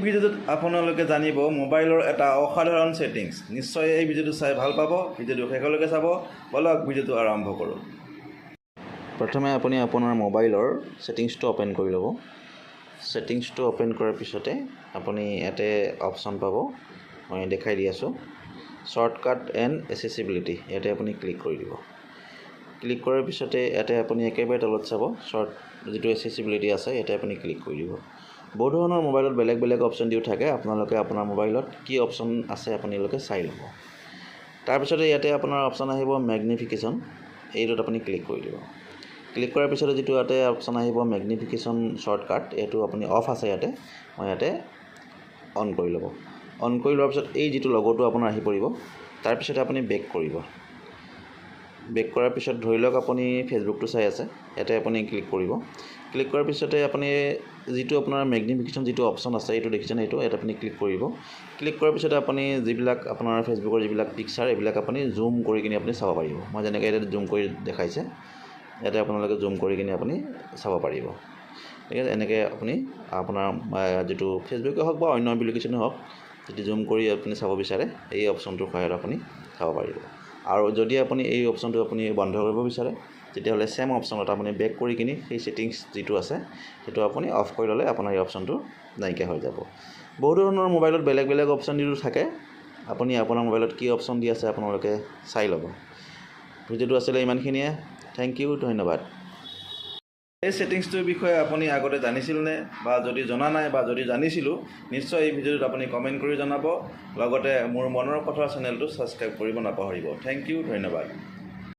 ভিডিঅ'টোত আপোনালোকে জানিব মোবাইলৰ এটা অসাধাৰণ ছেটিংছ। নিশ্চয় এই ভিডিঅ'টো চাই ভাল পাব। ভিডিঅ'টো শেষলৈকে চাব। বলক ভিডিঅ'টো আৰম্ভ কৰোঁ। প্ৰথমে আপুনি আপোনাৰ মোবাইলৰ ছেটিংছটো অ'পেন কৰি ল'ব। ছেটিংছটো অ'পেন কৰাৰ পিছতে আপুনি ইয়াতে অপশ্যন পাব। মই দেখাই দি আছোঁ, শ্বৰ্টকাট এণ্ড এচেছিবিলিটি। ইয়াতে আপুনি ক্লিক কৰি দিব। ক্লিক কৰাৰ পিছতে ইয়াতে আপুনি একেবাৰে তলত চাব যিটো এচেছিবিলিটি আছে, ইয়াতে আপুনি ক্লিক কৰি দিব। বহু ধৰণৰ মোবাইলত বেলেগ বেলেগ অপশ্যন দিও থাকে। আপোনালোকে আপোনাৰ মোবাইলত কি অপশ্যন আছে আপোনালোকে চাই ল'ব। তাৰপিছতে ইয়াতে আপোনাৰ অপশ্যন আহিব মেগনিফিকেশ্যন, এইটোত আপুনি ক্লিক কৰি দিব। ক্লিক কৰাৰ পিছতে যিটো ইয়াতে অপশ্যন আহিব মেগনিফিকেশ্যন শ্বৰ্টকাট, এইটো আপুনি অফ আছে ইয়াতে, মই ইয়াতে অন কৰি ল'ব। অন কৰি লোৱাৰ পিছত এই যিটো লগ'টো আপোনাৰ আহি পৰিব, তাৰপিছতে আপুনি বেক কৰিব। বেক কৰাৰ পিছত ধৰি লওক আপুনি ফেচবুকটো চাই আছে, ইয়াতে আপুনি ক্লিক কৰিব। ক্লিক কৰাৰ পিছতে আপুনি যিটো আপোনাৰ মেগনিফিকেশ্যন যিটো অপশ্যন আছে, এইটো দেখিছেনে, এইটো ইয়াত আপুনি ক্লিক কৰিব। ক্লিক কৰাৰ পিছতে আপুনি যিবিলাক আপোনাৰ ফেচবুকৰ যিবিলাক পিকচাৰ, এইবিলাক আপুনি জুম কৰি কিনে আপুনি চাব পাৰিব। মই যেনেকৈ ইয়াতে জুম কৰি দেখাইছে, ইয়াতে আপোনালোকে জুম কৰি কিনে আপুনি চাব পাৰিব। ঠিক আছে, এনেকৈ আপুনি আপোনাৰ যিটো ফেচবুকে হওক বা অন্য এপ্লিকেশ্যনে হওক, যদি জুম কৰি আপুনি চাব বিচাৰে, এই অপশ্যনটোৰ সহায়ত আপুনি চাব পাৰিব। আৰু যদি আপুনি এই অপশ্যনটো আপুনি বন্ধ কৰিব বিচাৰে, তেতিয়াহ'লে ছেম অপশ্যনত আপুনি বেক কৰি কিনি সেই ছেটিংছ যিটো আছে সেইটো আপুনি অফ কৰি ল'লে আপোনাৰ এই অপশ্যনটো নাইকিয়া হৈ যাব। বহু ধৰণৰ মোবাইলত বেলেগ বেলেগ অপশ্যন দিও থাকে। আপুনি আপোনাৰ মোবাইলত কি অপশ্যন দি আছে আপোনালোকে চাই ল'ব। ভিডিঅ'টো আছিলে ইমানখিনিয়ে। থেংক ইউ, ধন্যবাদ। এই ছেটিংছটোৰ বিষয়ে আপুনি আগতে জানিছিলনে, বা যদি জনা নাই বা যদি জানিছিলোঁ, নিশ্চয় এই ভিডিঅ'টোত আপুনি কমেণ্ট কৰি জনাব। লগতে মোৰ মনৰ কথা চেনেলটো ছাবস্ক্ৰাইব কৰিব নাপাহৰিব। থেংক ইউ, ধন্যবাদ।